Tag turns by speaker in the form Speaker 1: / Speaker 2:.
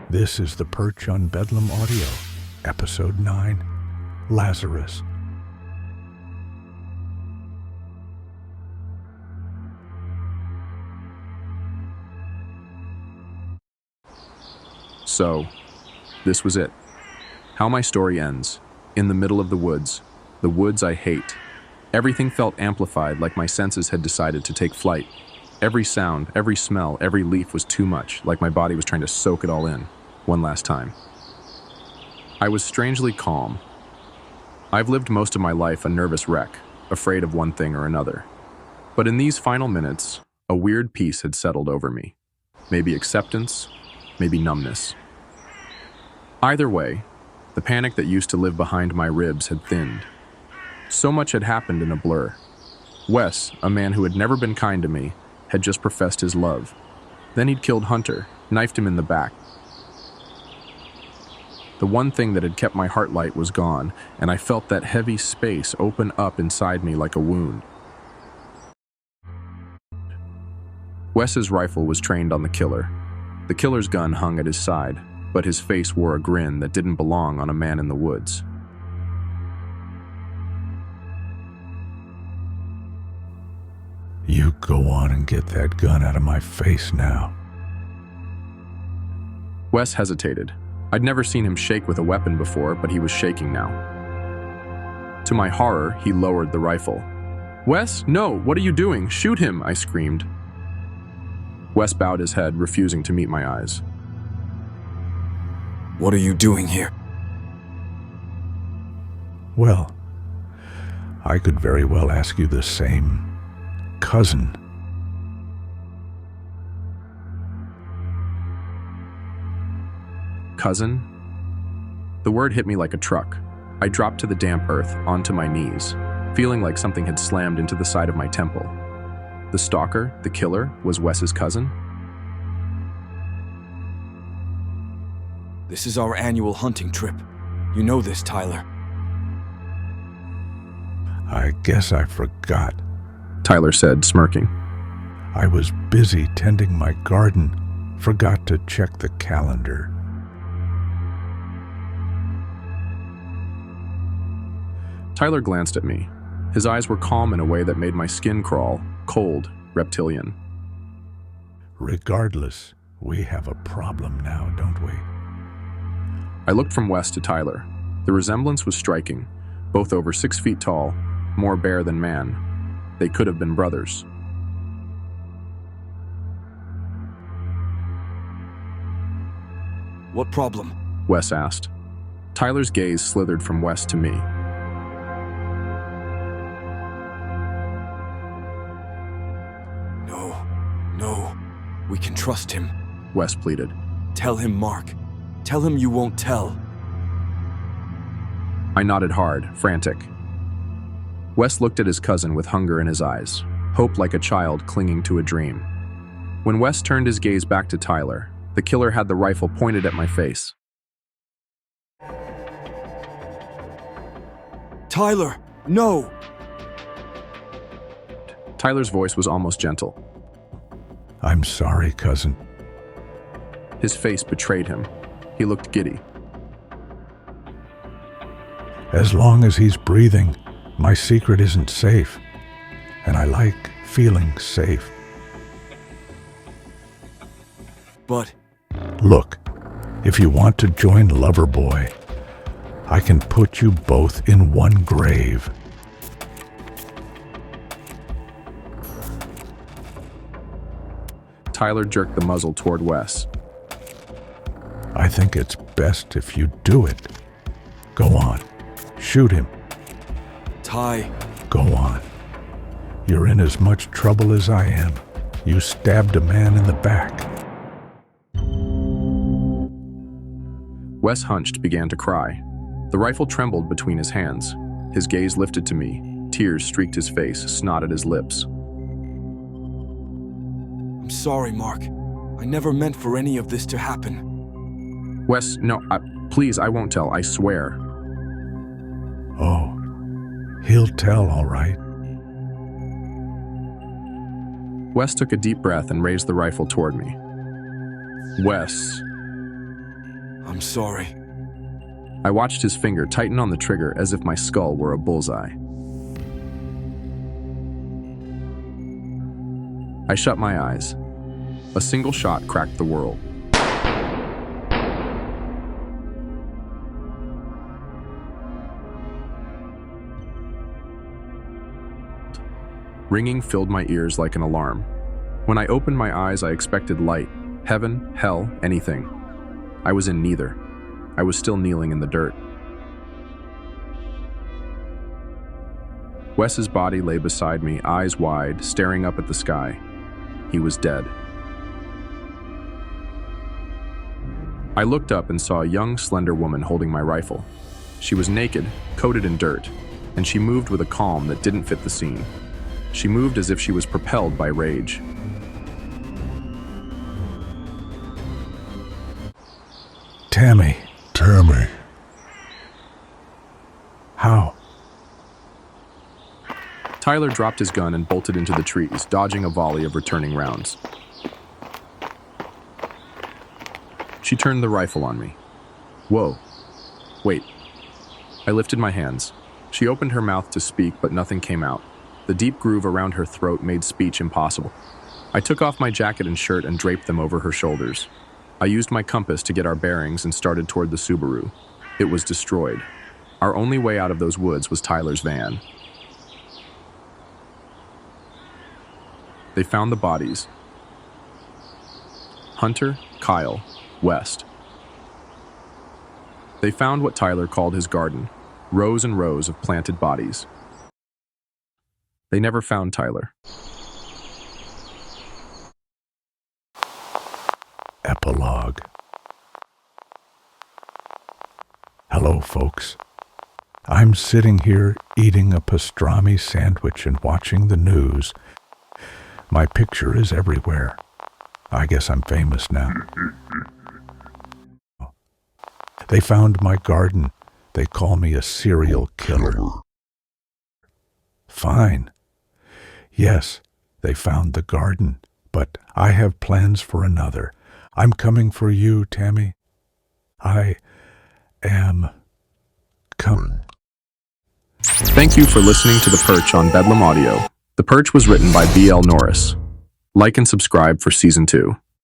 Speaker 1: This is the Perch on Bedlam Audio, Episode 9, Lazarus.
Speaker 2: So, this was it. How my story ends. In the middle of the woods I hate. Everything felt amplified, like my senses had decided to take flight. Every sound, every smell, every leaf was too much, like my body was trying to soak it all in, one last time. I was strangely calm. I've lived most of my life a nervous wreck, afraid of one thing or another. But in these final minutes, a weird peace had settled over me. Maybe acceptance, maybe numbness. Either way, the panic that used to live behind my ribs had thinned. So much had happened in a blur. Wes, a man who had never been kind to me, had just professed his love. Then he'd killed Hunter, knifed him in the back. The one thing that had kept my heart light was gone, and I felt that heavy space open up inside me like a wound. Wes's rifle was trained on the killer. The killer's gun hung at his side, but his face wore a grin that didn't belong on a man in the woods.
Speaker 1: You go on and get that gun out of my face now.
Speaker 2: Wes hesitated. I'd never seen him shake with a weapon before, but he was shaking now. To my horror, he lowered the rifle. "Wes, no, what are you doing? Shoot him!" I screamed. Wes bowed his head, refusing to meet my eyes.
Speaker 3: "What are you doing here?"
Speaker 1: Well, I could very well ask you the same. Cousin.
Speaker 2: Cousin? The word hit me like a truck. I dropped to the damp earth, onto my knees, feeling like something had slammed into the side of my temple. The stalker, the killer, was Wes's cousin?
Speaker 3: This is our annual hunting trip. You know this, Tyler.
Speaker 1: I guess I forgot.
Speaker 2: Tyler said, smirking.
Speaker 1: I was busy tending my garden. Forgot to check the calendar.
Speaker 2: Tyler glanced at me. His eyes were calm in a way that made my skin crawl, cold, reptilian.
Speaker 1: Regardless, we have a problem now, don't we?
Speaker 2: I looked from Wes to Tyler. The resemblance was striking, both over 6 feet tall, more bear than man. They could have been brothers.
Speaker 3: What problem?
Speaker 2: Wes asked. Tyler's gaze slithered from Wes to me.
Speaker 3: No, we can trust him.
Speaker 2: Wes pleaded.
Speaker 3: Tell him, Mark. Tell him you won't tell.
Speaker 2: I nodded hard, frantic. Wes looked at his cousin with hunger in his eyes, hope like a child clinging to a dream. When Wes turned his gaze back to Tyler, the killer had the rifle pointed at my face.
Speaker 3: Tyler, no!
Speaker 2: Tyler's voice was almost gentle.
Speaker 1: I'm sorry, cousin.
Speaker 2: His face betrayed him. He looked giddy.
Speaker 1: As long as he's breathing, my secret isn't safe, and I like feeling safe.
Speaker 3: But...
Speaker 1: Look, if you want to join Loverboy, I can put you both in one grave.
Speaker 2: Tyler jerked the muzzle toward Wes.
Speaker 1: I think it's best if you do it. Go on. Shoot him.
Speaker 3: Ty...
Speaker 1: Go on. You're in as much trouble as I am. You stabbed a man in the back.
Speaker 2: Wes hunched, began to cry. The rifle trembled between his hands. His gaze lifted to me. Tears streaked his face, snot at his lips.
Speaker 3: I'm sorry, Mark. I never meant for any of this to happen.
Speaker 2: Wes, no, please, I won't tell, I swear.
Speaker 1: Oh, he'll tell, all right.
Speaker 2: Wes took a deep breath and raised the rifle toward me. Wes.
Speaker 3: I'm sorry.
Speaker 2: I watched his finger tighten on the trigger as if my skull were a bullseye. I shut my eyes. A single shot cracked the world. Ringing filled my ears like an alarm. When I opened my eyes, I expected light, heaven, hell, anything. I was in neither. I was still kneeling in the dirt. Wes's body lay beside me, eyes wide, staring up at the sky. He was dead. I looked up and saw a young, slender woman holding my rifle. She was naked, coated in dirt, and she moved with a calm that didn't fit the scene. She moved as if she was propelled by rage.
Speaker 1: Tammy. How?
Speaker 2: Tyler dropped his gun and bolted into the trees, dodging a volley of returning rounds. She turned the rifle on me. Whoa. Wait. I lifted my hands. She opened her mouth to speak, but nothing came out. The deep groove around her throat made speech impossible. I took off my jacket and shirt and draped them over her shoulders. I used my compass to get our bearings and started toward the Subaru. It was destroyed. Our only way out of those woods was Tyler's van. They found the bodies. Hunter, Kyle, West. They found what Tyler called his garden, rows and rows of planted bodies. They never found Tyler.
Speaker 1: Epilogue. Hello, folks. I'm sitting here eating a pastrami sandwich and watching the news. My picture is everywhere. I guess I'm famous now. They found my garden. They call me a serial killer. Fine. Yes, they found the garden, but I have plans for another. I'm coming for you, Tammy. I am coming.
Speaker 2: Thank you for listening to The Perch on Bedlam Audio. The Perch was written by B.L. Norris. Like and subscribe for Season 2.